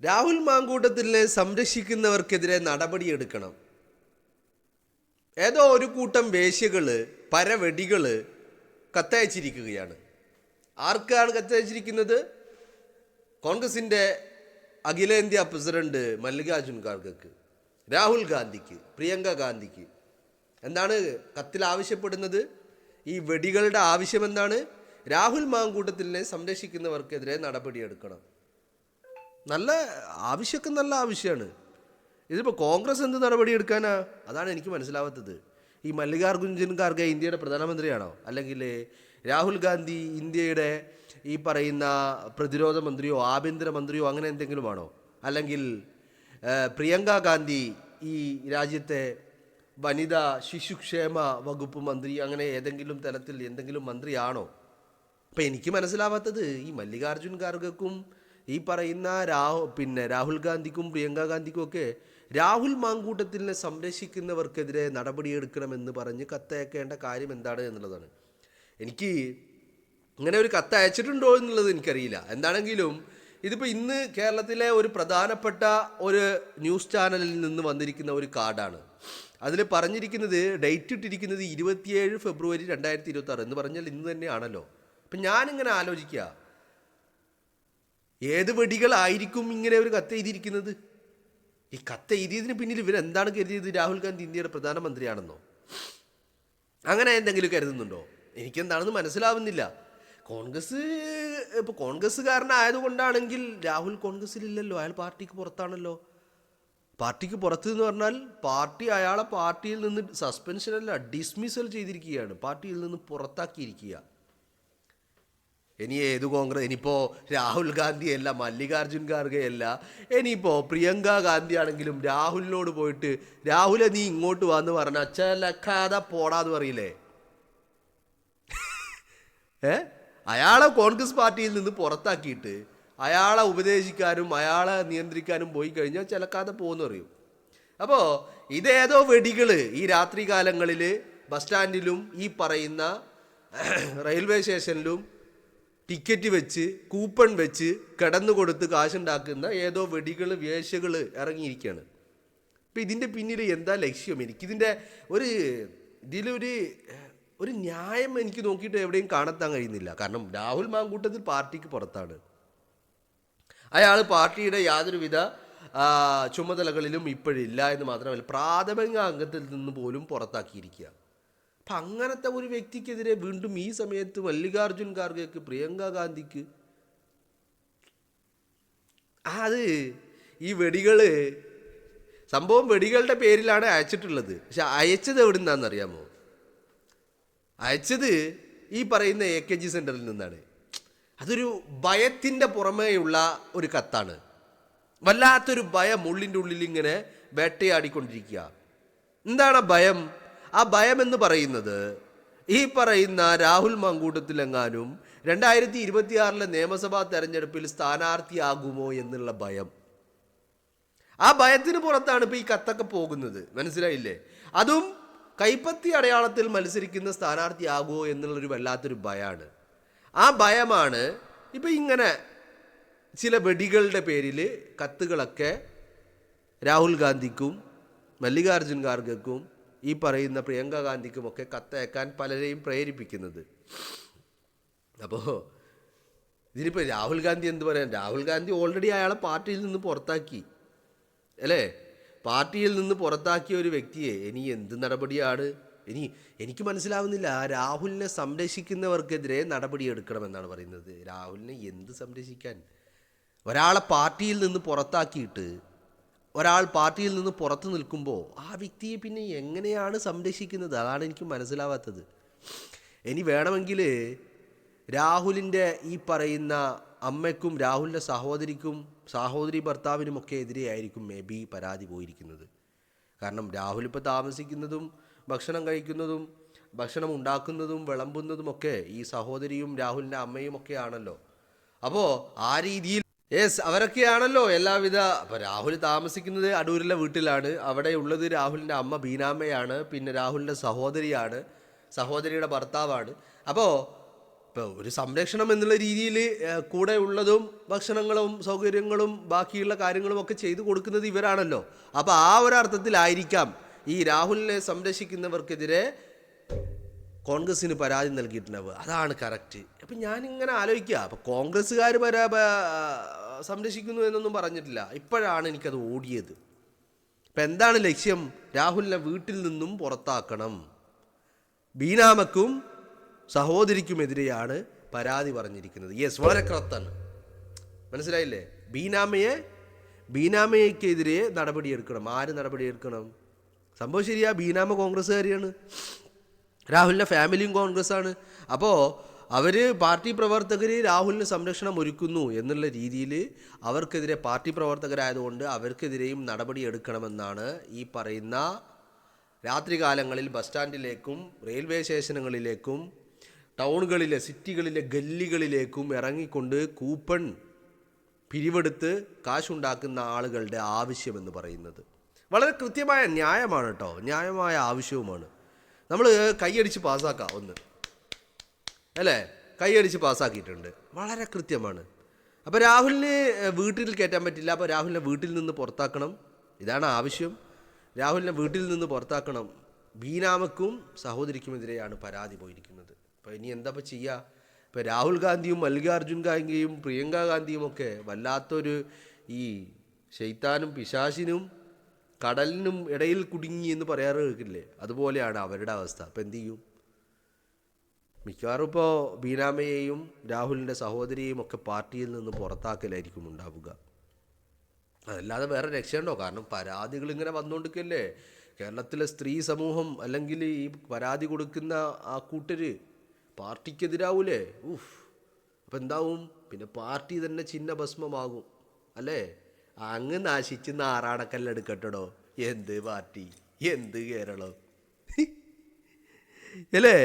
രാഹുൽ മാങ്കൂട്ടത്തിലിനെ സംരക്ഷിക്കുന്നവർക്കെതിരെ നടപടിയെടുക്കണം. ഏതോ ഒരു കൂട്ടം വേശ്യകള് പരവെടികള് കത്തയച്ചിരിക്കുകയാണ്. ആർക്കാണ് കത്തയച്ചിരിക്കുന്നത്? കോൺഗ്രസിൻ്റെ അഖിലേന്ത്യാ പ്രസിഡന്റ് മല്ലികാർജുൻ ഖാർഗെക്ക്, രാഹുൽ ഗാന്ധിക്ക്, പ്രിയങ്ക ഗാന്ധിക്ക്. എന്താണ് കത്തിൽ ആവശ്യപ്പെടുന്നത്? ഈ വെടികളുടെ ആവശ്യം എന്താണ്? രാഹുൽ മാങ്കൂട്ടത്തിലിനെ സംരക്ഷിക്കുന്നവർക്കെതിരെ നടപടിയെടുക്കണം. നല്ല ആവശ്യമൊക്കെ നല്ല ആവശ്യമാണ്. ഇതിപ്പോൾ കോൺഗ്രസ് എന്ത് നടപടിയെടുക്കാനാ? അതാണ് എനിക്ക് മനസ്സിലാവാത്തത്. ഈ മല്ലികാർജുൻ ഖാർഗെ ഇന്ത്യയുടെ പ്രധാനമന്ത്രിയാണോ? അല്ലെങ്കിൽ രാഹുൽ ഗാന്ധി ഇന്ത്യയുടെ ഈ പറയുന്ന പ്രതിരോധ മന്ത്രിയോ ആഭ്യന്തരമന്ത്രിയോ അങ്ങനെ എന്തെങ്കിലും ആണോ? അല്ലെങ്കിൽ പ്രിയങ്ക ഗാന്ധി ഈ രാജ്യത്തെ വനിതാ ശിശുക്ഷേമ വകുപ്പ് മന്ത്രി അങ്ങനെ ഏതെങ്കിലും തലത്തിൽ എന്തെങ്കിലും മന്ത്രിയാണോ? അപ്പം എനിക്ക് മനസ്സിലാവാത്തത് ഈ മല്ലികാർജുൻ ഖാർഗെക്കും ഈ പറയുന്ന രാഹുൽ ഗാന്ധിക്കും പ്രിയങ്ക ഗാന്ധിക്കും ഒക്കെ രാഹുൽ മാങ്കൂട്ടത്തിലിനെ സംരക്ഷിക്കുന്നവർക്കെതിരെ നടപടിയെടുക്കണമെന്ന് പറഞ്ഞ് കത്തയക്കേണ്ട കാര്യം എന്താണ് എന്നുള്ളതാണ്. എനിക്ക് ഇങ്ങനെ ഒരു കത്ത് അയച്ചിട്ടുണ്ടോ എന്നുള്ളത് എനിക്കറിയില്ല. എന്താണെങ്കിലും ഇതിപ്പോൾ ഇന്ന് കേരളത്തിലെ ഒരു പ്രധാനപ്പെട്ട ഒരു ന്യൂസ് ചാനലിൽ നിന്ന് വന്നിരിക്കുന്ന ഒരു കാർഡാണ്. അതിൽ പറഞ്ഞിരിക്കുന്നത്, ഡേറ്റ് ഇട്ടിരിക്കുന്നത് 27 ഫെബ്രുവരി 2026 എന്ന് പറഞ്ഞാൽ ഇന്ന് തന്നെയാണല്ലോ. അപ്പം ഞാനിങ്ങനെ ആലോചിക്കുക, ഏത് വെടികളായിരിക്കും ഇങ്ങനെ ഒരു കത്ത് എഴുതിയിരിക്കുന്നത്? ഈ കത്ത് എഴുതിയതിന് പിന്നിൽ ഇവരെന്താണ് കരുതിയത്? രാഹുൽ ഗാന്ധി ഇന്ത്യയുടെ പ്രധാനമന്ത്രിയാണെന്നോ അങ്ങനെ എന്തെങ്കിലും കരുതുന്നുണ്ടോ? എനിക്കെന്താണെന്ന് മനസ്സിലാവുന്നില്ല. ഇപ്പോൾ കോൺഗ്രസ്സുകാരനായതുകൊണ്ടാണെങ്കിൽ രാഹുൽ കോൺഗ്രസ്സിലില്ലല്ലോ, അയാൾ പാർട്ടിക്ക് പുറത്താണല്ലോ. പാർട്ടിക്ക് പുറത്ത് എന്ന് പറഞ്ഞാൽ അയാളെ പാർട്ടിയിൽ നിന്ന് സസ്പെൻഷനല്ല, ഡിസ്മിസൽ ചെയ്തിരിക്കുകയാണ്, പാർട്ടിയിൽ നിന്ന് പുറത്താക്കിയിരിക്കുക. ഇനി ഇനിയിപ്പോൾ രാഹുൽ ഗാന്ധിയല്ല, മല്ലികാർജുൻ ഖാർഗെയല്ല, ഇനിയിപ്പോൾ പ്രിയങ്ക ഗാന്ധി ആണെങ്കിലും രാഹുലിനോട് പോയിട്ട് രാഹുലെ നീ ഇങ്ങോട്ട് വന്ന് പറഞ്ഞാൽ ചെലക്കാതെ പോടാന്ന് പറയില്ലേ? അയാളെ കോൺഗ്രസ് പാർട്ടിയിൽ നിന്ന് പുറത്താക്കിയിട്ട് അയാളെ ഉപദേശിക്കാനും അയാളെ നിയന്ത്രിക്കാനും പോയി കഴിഞ്ഞാൽ ചിലക്കാതെ പോകുമെന്ന് പറയും. അപ്പോൾ ഇതേതോ വെടികൾ ഈ രാത്രി കാലങ്ങളിൽ ബസ് സ്റ്റാൻഡിലും ഈ പറയുന്ന റെയിൽവേ സ്റ്റേഷനിലും ടിക്കറ്റ് വെച്ച് കൂപ്പൺ വെച്ച് കിടന്നു കൊടുത്ത് കാശുണ്ടാക്കുന്ന ഏതോ വെടികൾ വേശ്യകൾ ഇറങ്ങിയിരിക്കുകയാണ്. അപ്പം ഇതിൻ്റെ പിന്നിൽ എന്താ ലക്ഷ്യം? എനിക്കിതിൻ്റെ ഒരു ന്യായം എനിക്ക് നോക്കിയിട്ട് എവിടെയും കാണത്താൻ കഴിയുന്നില്ല. കാരണം രാഹുൽ മാങ്കൂട്ടത്തിൽ പാർട്ടിക്ക് പുറത്താണ്. അയാൾ പാർട്ടിയുടെ യാതൊരുവിധ ചുമതലകളിലും ഇപ്പോഴില്ല എന്ന് മാത്രമല്ല, പ്രാഥമിക അംഗത്തിൽ നിന്ന് പോലും പുറത്താക്കിയിരിക്കുക. അപ്പം അങ്ങനത്തെ ഒരു വ്യക്തിക്കെതിരെ വീണ്ടും ഈ സമയത്ത് മല്ലികാർജുൻ ഖാർഗെക്ക്, പ്രിയങ്ക ഗാന്ധിക്ക് ഈ സംഭവം വെടികളുടെ പേരിലാണ് അയച്ചിട്ടുള്ളത്. പക്ഷെ അയച്ചത് എവിടെ നിന്നാണെന്നറിയാമോ? അയച്ചത് ഈ പറയുന്ന AKG സെൻറ്ററിൽ നിന്നാണ്. അതൊരു ഭയത്തിൻ്റെ പുറമേയുള്ള ഒരു കത്താണ്. വല്ലാത്തൊരു ഭയം ഉള്ളിൻ്റെ ഉള്ളിൽ ഇങ്ങനെ വേട്ടയാടിക്കൊണ്ടിരിക്കുക. എന്താണ് ഭയം? ആ ഭയം എന്ന് പറയുന്നത് ഈ പറയുന്ന രാഹുൽ മാങ്കൂട്ടത്തിലെങ്ങാനും 2026 നിയമസഭാ തെരഞ്ഞെടുപ്പിൽ സ്ഥാനാർത്ഥിയാകുമോ എന്നുള്ള ഭയം. ആ ഭയത്തിന് പുറത്താണ് ഇപ്പോൾ ഈ കത്തൊക്കെ പോകുന്നത്. മനസ്സിലായില്ലേ? അതും കൈപ്പത്തി അടയാളത്തിൽ മത്സരിക്കുന്ന സ്ഥാനാർത്ഥിയാകുമോ എന്നുള്ളൊരു വല്ലാത്തൊരു ഭയമാണ്. ആ ഭയമാണ് ഇപ്പം ഇങ്ങനെ ചില വെടികളുടെ പേരിൽ കത്തുകളൊക്കെ രാഹുൽ ഗാന്ധിക്കും മല്ലികാർജുൻ ഖാർഗെക്കും ഈ പറയുന്ന പ്രിയങ്ക ഗാന്ധിക്കുമൊക്കെ കത്തയക്കാൻ പലരെയും പ്രേരിപ്പിക്കുന്നത്. അപ്പോൾ ഇതിനിപ്പോൾ രാഹുൽ ഗാന്ധി എന്ത് പറയാൻ? രാഹുൽ ഗാന്ധി ഓൾറെഡി അയാളെ പാർട്ടിയിൽ നിന്ന് പുറത്താക്കി അല്ലേ? പാർട്ടിയിൽ നിന്ന് പുറത്താക്കിയ ഒരു വ്യക്തിയെ ഇനി എന്ത് നടപടിയാണ്? എനിക്ക് മനസ്സിലാവുന്നില്ല. രാഹുലിനെ സംരക്ഷിക്കുന്നവർക്കെതിരെ നടപടിയെടുക്കണമെന്നാണ് പറയുന്നത്. രാഹുലിനെ എന്ത് സംരക്ഷിക്കാൻ? ഒരാളെ പാർട്ടിയിൽ നിന്ന് പുറത്താക്കിയിട്ട് ഒരാൾ പാർട്ടിയിൽ നിന്ന് പുറത്ത് നിൽക്കുമ്പോൾ ആ വ്യക്തിയെ പിന്നെ എങ്ങനെയാണ് സംരക്ഷിക്കുന്നത്? അതാണ് എനിക്ക് മനസ്സിലാവാത്തത്. ഇനി വേണമെങ്കിൽ രാഹുലിൻ്റെ ഈ പറയുന്ന അമ്മയ്ക്കും രാഹുലിൻ്റെ സഹോദരി ഭർത്താവിനുമൊക്കെ എതിരെയായിരിക്കും മേ ബി പരാതി പോയിരിക്കുന്നത്. കാരണം രാഹുൽ ഇപ്പോൾ താമസിക്കുന്നതും ഭക്ഷണം കഴിക്കുന്നതും ഭക്ഷണം ഉണ്ടാക്കുന്നതും വിളമ്പുന്നതുമൊക്കെ ഈ സഹോദരിയും രാഹുലിൻ്റെ അമ്മയും ഒക്കെ ആണല്ലോ. അപ്പോൾ ആ രീതിയിൽ അവരൊക്കെയാണല്ലോ എല്ലാവിധ. അപ്പോൾ രാഹുൽ താമസിക്കുന്നത് അടൂരിലെ വീട്ടിലാണ്. അവിടെ ഉള്ളത് രാഹുലിൻ്റെ അമ്മ ബീനാമ്മയാണ്, പിന്നെ രാഹുലിൻ്റെ സഹോദരിയുടെ ഭർത്താവാണ്. അപ്പോൾ ഇപ്പോൾ ഒരു സംരക്ഷണം എന്നുള്ള രീതിയിൽ കൂടെ ഉള്ളതും ഭക്ഷണങ്ങളും സൗകര്യങ്ങളും ബാക്കിയുള്ള കാര്യങ്ങളും ഒക്കെ ചെയ്തു കൊടുക്കുന്നത് ഇവരാണല്ലോ. അപ്പോൾ ആ ഒരു അർത്ഥത്തിലായിരിക്കാം ഈ രാഹുലിനെ സംരക്ഷിക്കുന്നവർക്കെതിരെ കോൺഗ്രസ്സിന് പരാതി നൽകിയിട്ടുണ്ടാവുക. അതാണ് കറക്റ്റ്. അപ്പം ഞാനിങ്ങനെ ആലോചിക്കുക, അപ്പോൾ കോൺഗ്രസ്സുകാർ സംരക്ഷിക്കുന്നു എന്നൊന്നും പറഞ്ഞിട്ടില്ല. ഇപ്പോഴാണ് എനിക്കത് ഓടിയത്. ഇപ്പം എന്താണ് ലക്ഷ്യം? രാഹുലിനെ വീട്ടിൽ നിന്നും പുറത്താക്കണം. ബീനാമക്കും സഹോദരിക്കുമെതിരെയാണ് പരാതി പറഞ്ഞിരിക്കുന്നത്. യെസ്, വളരെ കറക്റ്റാണ്. മനസ്സിലായില്ലേ? ബീനാമയ്ക്കെതിരെ നടപടിയെടുക്കണം. ആര് നടപടിയെടുക്കണം? സംഭവം ശരിയാ, ബീനാമ കോൺഗ്രസ്സുകാരിയാണ്, രാഹുലിൻ്റെ ഫാമിലിയും കോൺഗ്രസ്സാണ്. അപ്പോൾ അവർ പാർട്ടി പ്രവർത്തകർ രാഹുലിന് സംരക്ഷണം ഒരുക്കുന്നു എന്നുള്ള രീതിയിൽ അവർക്കെതിരെ പാർട്ടി പ്രവർത്തകരായതുകൊണ്ട് അവർക്കെതിരെയും നടപടി എടുക്കണമെന്നാണ് ഈ പറയുന്ന രാത്രികാലങ്ങളിൽ ബസ് സ്റ്റാൻഡിലേക്കും റെയിൽവേ സ്റ്റേഷനുകളിലേക്കും ടൗണുകളിലെ സിറ്റികളിലെ ഗല്ലികളിലേക്കും ഇറങ്ങിക്കൊണ്ട് കൂപ്പൺ പിരിവെടുത്ത് കാശുണ്ടാക്കുന്ന ആളുകളുടെ ആവശ്യമെന്ന് പറയുന്നത് വളരെ കൃത്യമായ ന്യായമാണ് കേട്ടോ, ന്യായമായ ആവശ്യവുമാണ്. നമ്മൾ കൈയടിച്ച് പാസ്സാക്കാം ഒന്ന്, അല്ലേ? കൈയടിച്ച് പാസ്സാക്കിയിട്ടുണ്ട്, വളരെ കൃത്യമാണ്. അപ്പോൾ രാഹുലിന് വീട്ടിൽ കയറ്റാൻ പറ്റില്ല, അപ്പോൾ രാഹുലിനെ വീട്ടിൽ നിന്ന് പുറത്താക്കണം, ഇതാണ് ആവശ്യം. രാഹുലിനെ വീട്ടിൽ നിന്ന് പുറത്താക്കണം. ബീനാമക്കും സഹോദരിക്കുമെതിരെയാണ് പരാതി പോയിരിക്കുന്നത്. അപ്പോൾ ഇനി എന്താ ചെയ്യുക? ഇപ്പോൾ രാഹുൽ ഗാന്ധിയും മല്ലികാർജുൻ ഖാർഗെയും പ്രിയങ്ക ഗാന്ധിയും ഒക്കെ വല്ലാത്തൊരു ഈ ശൈത്താനും പിശാചിനും കടലിനും ഇടയിൽ കുടുങ്ങി എന്ന് പറയാറ് കേൾക്കില്ലേ, അതുപോലെയാണ് അവരുടെ അവസ്ഥ. അപ്പോൾ എന്തു ചെയ്യും? മിക്കവാറും ഇപ്പോൾ ബീനാമയെയും രാഹുലിൻ്റെ സഹോദരിയെയും ഒക്കെ പാർട്ടിയിൽ നിന്ന് പുറത്താക്കലായിരിക്കും ഉണ്ടാവുക. അതല്ലാതെ വേറെ രക്ഷയുണ്ടോ? കാരണം പരാതികൾ ഇങ്ങനെ വന്നുകൊണ്ടിരിക്കല്ലേ. കേരളത്തിലെ സ്ത്രീ സമൂഹം അല്ലെങ്കിൽ ഈ പരാതി കൊടുക്കുന്ന ആ കൂട്ടർ പാർട്ടിക്കെതിരാവൂലേ? അപ്പം എന്താവും? പിന്നെ പാർട്ടി തന്നെ ചിഹ്ന ഭസ്മമാകും, അല്ലേ? അങ്ങ് നാശിച്ച് നാറാണക്കല്ലെടുക്കട്ടോ. എന്ത് പാർട്ടി, എന്ത് കേരളം, അല്ലേ?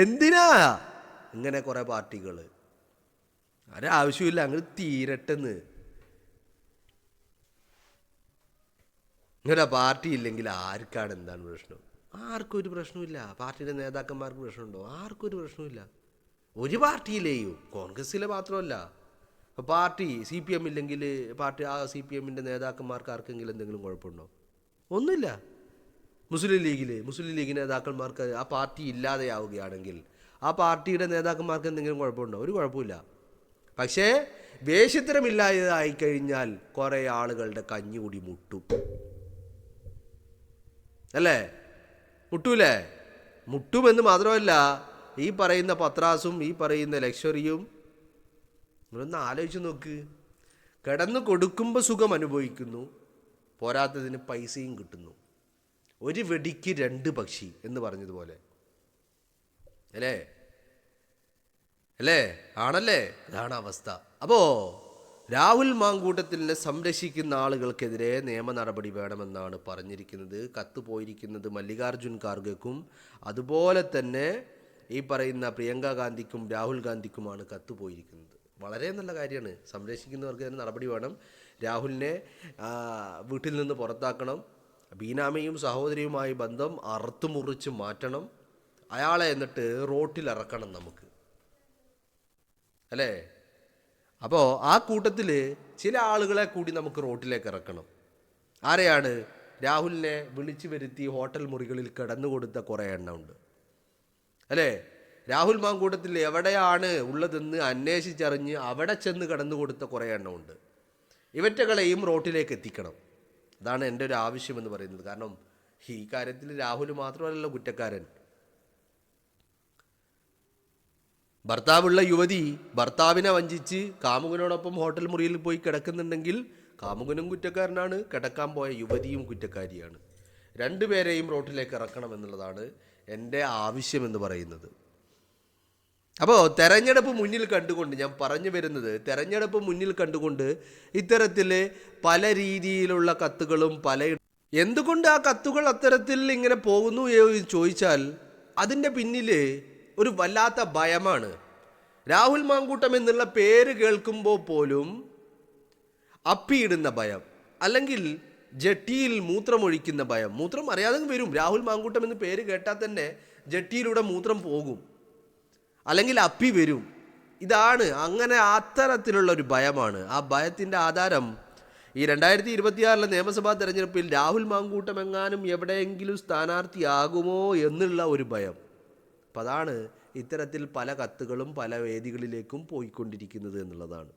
എന്തിനാ ഇങ്ങനെ കുറേ പാർട്ടികൾ? ഒരാവശ്യമില്ല, അങ്ങ് തീരട്ടെന്ന്. ഇങ്ങനെ പാർട്ടി ഇല്ലെങ്കിൽ ആർക്കാണ് എന്താണ് പ്രശ്നം? ആർക്കും ഒരു പ്രശ്നമില്ല. പാർട്ടിയുടെ നേതാക്കന്മാർക്ക് പ്രശ്നമുണ്ടോ? ആർക്കും ഒരു പ്രശ്നമില്ല. ഒരു പാർട്ടിയിലെയും, കോൺഗ്രസ്സിലെ മാത്രമല്ല, പാർട്ടി CPM ഇല്ലെങ്കിൽ പാർട്ടി ആ CPMൻ്റെ നേതാക്കന്മാർക്ക് ആർക്കെങ്കിലും എന്തെങ്കിലും കുഴപ്പമുണ്ടോ? ഒന്നുമില്ല. മുസ്ലിം ലീഗ് നേതാക്കന്മാർക്ക് ആ പാർട്ടി ഇല്ലാതെയാവുകയാണെങ്കിൽ ആ പാർട്ടിയുടെ നേതാക്കന്മാർക്ക് എന്തെങ്കിലും കുഴപ്പമുണ്ടോ? ഒരു കുഴപ്പമില്ല. പക്ഷേ വേശ്യത്തരമില്ലാതായി കഴിഞ്ഞാൽ കുറേ ആളുകളുടെ കഞ്ഞുകൂടി മുട്ടും, അല്ലേ? മുട്ടൂലേ? മുട്ടുമെന്ന് മാത്രമല്ല, ഈ പറയുന്ന പത്രാസും ഈ പറയുന്ന ലക്ഷറിയും നിങ്ങളൊന്ന് ആലോചിച്ച് നോക്ക്. കിടന്നു കൊടുക്കുമ്പോൾ സുഖം അനുഭവിക്കുന്നു, പോരാത്തതിന് പൈസയും കിട്ടുന്നു. ഒരു വെടിക്ക് 2 പക്ഷി എന്ന് പറഞ്ഞതുപോലെ, അല്ലേ? ആണല്ലേ? അതാണ് അവസ്ഥ. അപ്പോൾ രാഹുൽ മാങ്കൂട്ടത്തിനെ സംരക്ഷിക്കുന്ന ആളുകൾക്കെതിരെ നിയമ നടപടി വേണമെന്നാണ് പറഞ്ഞിരിക്കുന്നത്. കത്ത് പോയിരിക്കുന്നത് മല്ലികാർജുൻ ഖാർഗെക്കും അതുപോലെ തന്നെ ഈ പറയുന്ന പ്രിയങ്ക ഗാന്ധിക്കും രാഹുൽ ഗാന്ധിക്കുമാണ് കത്ത് പോയിരിക്കുന്നത്. വളരെ നല്ല കാര്യമാണ്. സംരക്ഷിക്കുന്നവർക്ക് തന്നെ നടപടി വേണം. രാഹുലിനെ വീട്ടിൽ നിന്ന് പുറത്താക്കണം. ബീനാമയും സഹോദരിയുമായി ബന്ധം അറുത്തുമുറിച്ച് മാറ്റണം. അയാളെ എന്നിട്ട് റോട്ടിലിറക്കണം നമുക്ക്, അല്ലേ? അപ്പോൾ ആ കൂട്ടത്തിൽ ചില ആളുകളെ കൂടി നമുക്ക് റോട്ടിലേക്ക് ഇറക്കണം. ആരെയാണ്? രാഹുലിനെ വിളിച്ചു വരുത്തി ഹോട്ടൽ മുറികളിൽ കിടന്നുകൊടുത്ത കുറേ എണ്ണമുണ്ട്, അല്ലേ? രാഹുൽ മാങ്കൂട്ടത്തിൽ എവിടെയാണ് ഉള്ളതെന്ന് അന്വേഷിച്ചറിഞ്ഞ് അവിടെ ചെന്ന് കിടന്നു കൊടുത്ത കുറേ എണ്ണമുണ്ട്. ഇവറ്റകളെയും റോട്ടിലേക്ക് എത്തിക്കണം. അതാണ് എൻ്റെ ഒരു ആവശ്യമെന്ന് പറയുന്നത്. കാരണം ഈ കാര്യത്തിൽ രാഹുൽ മാത്രമല്ലല്ലോ കുറ്റക്കാരൻ. ഭർത്താവുള്ള യുവതി ഭർത്താവിനെ വഞ്ചിച്ച് കാമുകനോടൊപ്പം ഹോട്ടൽ മുറിയിൽ പോയി കിടക്കുന്നുണ്ടെങ്കിൽ കാമുകനും കുറ്റക്കാരനാണ്, കിടക്കാൻ പോയ യുവതിയും കുറ്റക്കാരിയാണ്. രണ്ടുപേരെയും റോട്ടിലേക്ക് ഇറക്കണം എന്നുള്ളതാണ് എൻ്റെ ആവശ്യമെന്ന് പറയുന്നത്. അപ്പോൾ തെരഞ്ഞെടുപ്പ് മുന്നിൽ കണ്ടുകൊണ്ട് ഞാൻ പറഞ്ഞു വരുന്നത്, തെരഞ്ഞെടുപ്പ് മുന്നിൽ കണ്ടുകൊണ്ട് ഇത്തരത്തിൽ പല രീതിയിലുള്ള കത്തുകളും എന്തുകൊണ്ട് ആ കത്തുകൾ അത്തരത്തിൽ ഇങ്ങനെ പോകുന്നു എന്ന് ചോദിച്ചാൽ അതിൻ്റെ പിന്നിൽ ഒരു വല്ലാത്ത ഭയമാണ്. രാഹുൽ മാങ്കൂട്ടം എന്നുള്ള പേര് കേൾക്കുമ്പോൾ പോലും അപ്പിയിടുന്ന ഭയം, അല്ലെങ്കിൽ ജട്ടിയിൽ മൂത്രമൊഴിക്കുന്ന ഭയം. മൂത്രം അറിയാതെ വരും. രാഹുൽ മാങ്കൂട്ടം എന്ന് പേര് കേട്ടാൽ തന്നെ ജട്ടിയിലൂടെ മൂത്രം പോകും. അല്ലെങ്കിൽ അപ്പി വരും. ഇതാണ് അങ്ങനെ അത്തരത്തിലുള്ള ഒരു ഭയമാണ്. ആ ഭയത്തിൻ്റെ ആധാരം ഈ 2026 നിയമസഭാ തെരഞ്ഞെടുപ്പിൽ രാഹുൽ മാങ്കൂട്ടം എങ്ങാനും എവിടെയെങ്കിലും സ്ഥാനാർത്ഥിയാകുമോ എന്നുള്ള ഒരു ഭയം. അപ്പം അതാണ് ഇത്തരത്തിൽ പല കത്തുകളും പല വേദികളിലേക്കും പോയിക്കൊണ്ടിരിക്കുന്നത് എന്നുള്ളതാണ്.